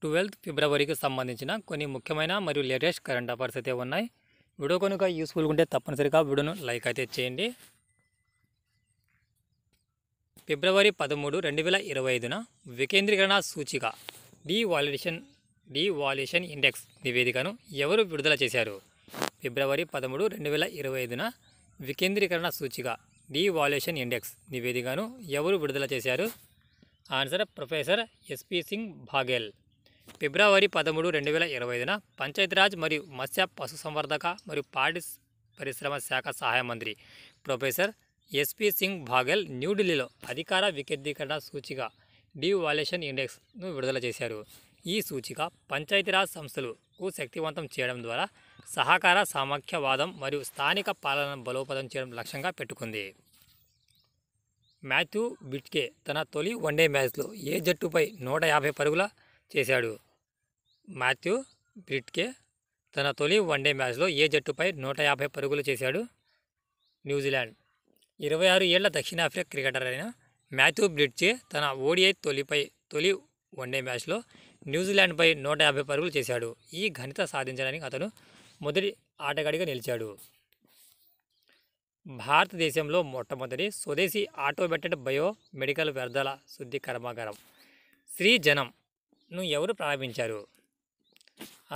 12th ఫిబ్రవరికి సంబంధించిన కొన్ని ముఖ్యమైన మరియు లేటెస్ట్ కరెంట్ అఫైర్స్ అయితే ఉన్నాయి. వీడియో కనుక యూస్ఫుల్గా ఉంటే తప్పనిసరిగా వీడియోను లైక్ అయితే చేయండి. ఫిబ్రవరి 13, 2025న వికేంద్రీకరణ సూచిక డీవాల్యుయేషన్ ఇండెక్స్ నివేదికను ఎవరు విడుదల చేశారు? ఫిబ్రవరి 13, 2025న వికేంద్రీకరణ సూచిక డీవాల్యుయేషన్ ఇండెక్స్ నివేదికను ఎవరు విడుదల చేశారు? Answer professor S P Singh Baghel. ఫిబ్రవరి 13, 2025న పంచాయతీరాజ్ మరియు మత్స్య పశుసంవర్ధక మరియు పాడి పరిశ్రమ శాఖ సహాయ మంత్రి ప్రొఫెసర్ ఎస్పి సింగ్ బాఘెల్ న్యూఢిల్లీలో అధికార వికేంద్రీకరణ సూచిక డీవాల్యుయేషన్ ఇండెక్స్ను విడుదల చేశారు. ఈ సూచిక పంచాయతీరాజ్ సంస్థలకు శక్తివంతం చేయడం ద్వారా సహకార సమాఖ్యవాదం మరియు స్థానిక పాలనను బలోపేతం చేయడం లక్ష్యంగా పెట్టుకుంది. మాథ్యూ బిట్కే తన తొలి వన్డే మ్యాచ్లో ఏ జట్టుపై 150 పరుగుల చేశాడు? మాథ్యూ బిట్కే తన తొలి వన్డే మ్యాచ్లో ఏ జట్టుపై 150 పరుగులు చేశాడు? న్యూజిలాండ్. 26 ఏళ్ల దక్షిణాఫ్రికా క్రికెటర్ అయిన మాథ్యూ బిట్కే తన ఓడిఐ తొలి వన్డే మ్యాచ్లో న్యూజిలాండ్పై 150 పరుగులు చేశాడు. ఈ ఘనత సాధించడానికి అతను మొదటి ఆటగాడిగా నిలిచాడు. భారతదేశంలో మొట్టమొదటి స్వదేశీ ఆటోమేటెడ్ బయో మెడికల్ వ్యర్థాల శుద్ధి కర్మాగారం శ్రీ జనంను ఎవరు ప్రారంభించారు?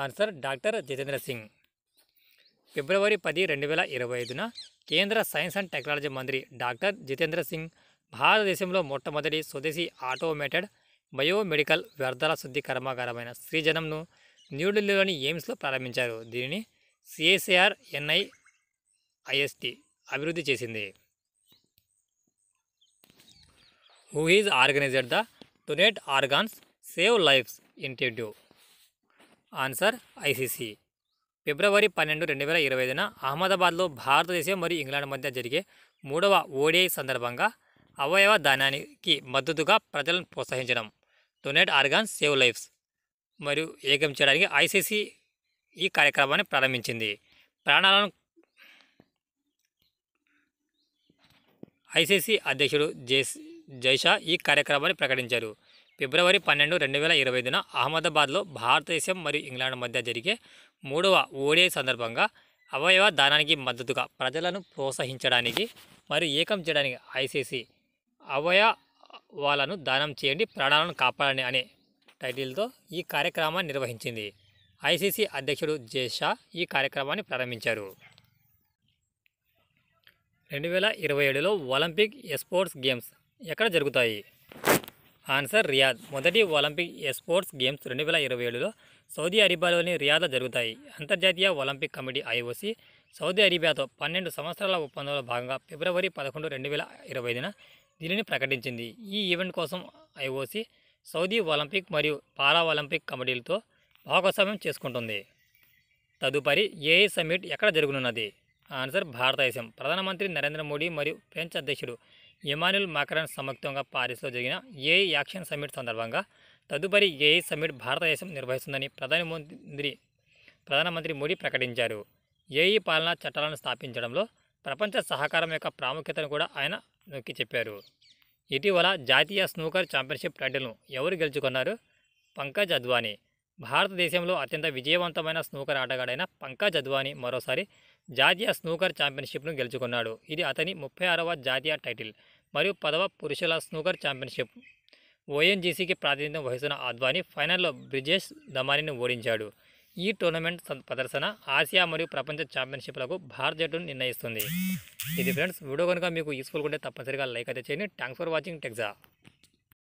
Answer doctor Jitendra Singh. ఫిబ్రవరి 10, 2025న కేంద్ర సైన్స్ అండ్ టెక్నాలజీ మంత్రి డాక్టర్ జితేంద్ర సింగ్ భారతదేశంలో మొట్టమొదటి స్వదేశీ ఆటోమేటెడ్ బయోమెడికల్ వ్యర్థాల శుద్ధి కర్మాగారమైన శ్రీజనంను న్యూఢిల్లీలోని ఎయిమ్స్లో ప్రారంభించారు. దీనిని సిఎస్ఐఆర్ NIST అభివృద్ధి చేసింది. Who is organised the donate organs save lives initiative? Answer ICC. ఫిబ్రవరి 12, 2025న అహ్మదాబాద్లో భారతదేశం మరియు ఇంగ్లాండ్ మధ్య జరిగే 3వ ODI సందర్భంగా అవయవ దానానికి మద్దతుగా ప్రజలను ప్రోత్సహించడం డొనేట్ ఆర్గాన్స్ సేవ్ లైఫ్స్ మరియు ఏకం చేయడానికి ICC ఈ కార్యక్రమాన్ని ప్రారంభించింది. ICC అధ్యక్షుడు జైషా ఈ కార్యక్రమాన్ని ప్రకటించారు. ఫిబ్రవరి 12, 2025న అహ్మదాబాద్లో భారతదేశం మరియు ఇంగ్లాండ్ మధ్య జరిగే 3వ ODI సందర్భంగా అవయవ దానానికి మద్దతుగా ప్రజలను ప్రోత్సహించడానికి మరియు ఏకం చేయడానికి ICC అవయవాలను దానం చేయండి, ప్రాణాలను కాపాడండి అనే టైటిల్తో ఈ కార్యక్రమాన్ని నిర్వహించింది. ICC అధ్యక్షుడు జైషా ఈ కార్యక్రమాన్ని ప్రారంభించారు. 2027లో ఒలింపిక్ స్పోర్ట్స్ గేమ్స్ ఎక్కడ జరుగుతాయి? Answer Riyadh. మొదటి ఒలింపిక్ స్పోర్ట్స్ గేమ్స్ 2027లో సౌదీ అరేబియాలోని రియాద్లో జరుగుతాయి. అంతర్జాతీయ ఒలింపిక్ కమిటీ IOC సౌదీ అరేబియాతో 12 సంవత్సరాల ఒప్పందంలో భాగంగా ఫిబ్రవరి 11, 2025న దీనిని ప్రకటించింది. ఈ ఈవెంట్ కోసం IOC సౌదీ ఒలింపిక్ మరియు పారా ఒలింపిక్ కమిటీలతో భాగస్వామ్యం చేసుకుంటుంది. తదుపరి AI సమ్మిట్ ఎక్కడ జరగనున్నది? ఆన్సర్ భారతదేశం. ప్రధానమంత్రి నరేంద్ర మోడీ మరియు ఫ్రెంచ్ అధ్యక్షుడు ఎమాన్యుల్ మాక్రాన్ సంయుక్తంగా పారిస్లో జరిగిన AI యాక్షన్ సమ్మిట్ సందర్భంగా తదుపరి AI సమ్మిట్ భారతదేశం నిర్వహిస్తుందని ప్రధానమంత్రి మోడీ ప్రకటించారు. AI పాలనా చట్టాలను స్థాపించడంలో ప్రపంచ సహకారం యొక్క ప్రాముఖ్యతను కూడా ఆయన నొక్కి చెప్పారు. ఇటీవల జాతీయ స్నూకర్ ఛాంపియన్షిప్ టైటిల్ను ఎవరు గెలుచుకున్నారు? పంకజ్ అద్వానీ. భారతదేశంలో అత్యంత విజయవంతమైన స్నూకర్ ఆటగాడైన పంకజ్ అద్వానీ మరోసారి జాతీయ స్నూకర్ ఛాంపియన్షిప్ను గెలుచుకున్నాడు. ఇది అతని 36వ జాతీయ టైటిల్ మరియు 10వ పురుషుల స్నూకర్ ఛాంపియన్షిప్. ONGCకి ప్రాతినిధ్యం వహిస్తున్న అద్వానీ ఫైనల్లో బ్రిజేష్ దమానీని ఓడించాడు. ఈ టోర్నమెంట్ ప్రదర్శన ఆసియా మరియు ప్రపంచ ఛాంపియన్షిప్లకు భారత జట్టును నిర్ణయిస్తుంది. ఇది ఫ్రెండ్స్, వీడియో కనుక మీకు యూస్ఫుల్గా ఉంటే తప్పనిసరిగా లైక్ అయితే చేయండి. Thanks for watching టెక్జా.